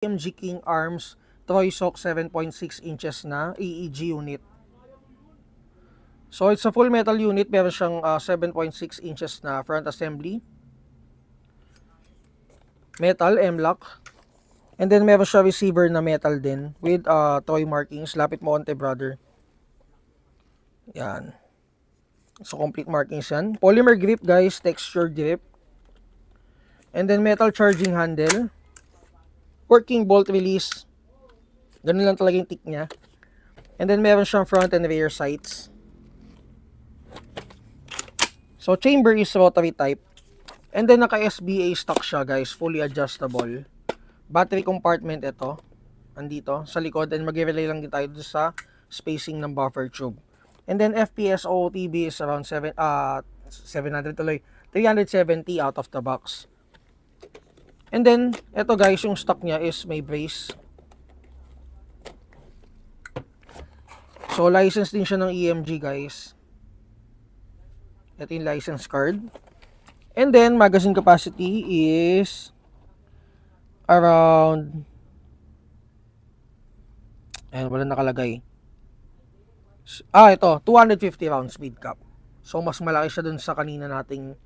EMG King Arms Troy-Soc 7.6 inches na AEG unit. So it's a full metal unit, meron siyang 7.6 inches na front assembly, metal M-lock, and then meron siya receiver na metal din with toy markings. Lapit mo onte brother. Yan. So complete markings yan. Polymer grip guys, texture grip. And then metal charging handle. Working bolt release. Ganun lang talaga yung tick niya. And then meron siyang front and rear sights. So chamber is rotary type. And then naka SBA stock siya guys, fully adjustable. Battery compartment ito. Andito sa likod, and mag-relay lang din tayo sa spacing ng buffer tube. And then FPS OOTB is around 370 out of the box. And then ito guys, yung stock niya is may brace. So license din siya ng EMG guys. Ito yung license card. And then magazine capacity is around, ayan, wala nakalagay. Ito 250 round speed cap. So mas malaki siya dun sa kanina nating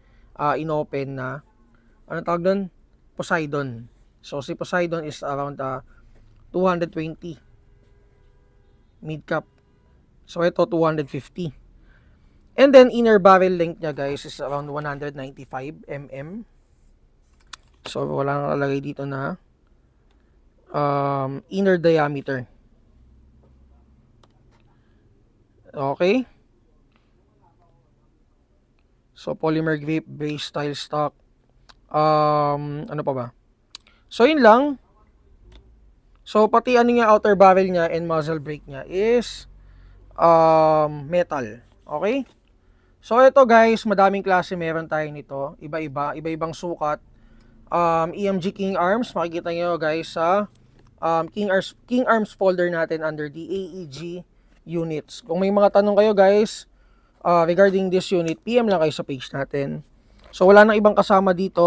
inopen na ano tawag dun? Poseidon. So si Poseidon is around 220 mid cap. So ito 250. And then inner barrel length niya guys is around 195 mm. So wala nang nakalagay dito na inner diameter. Okay. So polymer grip, base style stock. Ano pa ba? So yun lang. So pati ano niya, outer barrel niya and muzzle brake niya is metal. Okay? So ito guys, madaming klase meron tayo nito. Iba-ibang sukat. EMG King Arms, makikita nyo guys sa King Arms folder natin under the AEG units. Kung may mga tanong kayo guys regarding this unit, PM lang kayo sa page natin. So wala nang ibang kasama dito.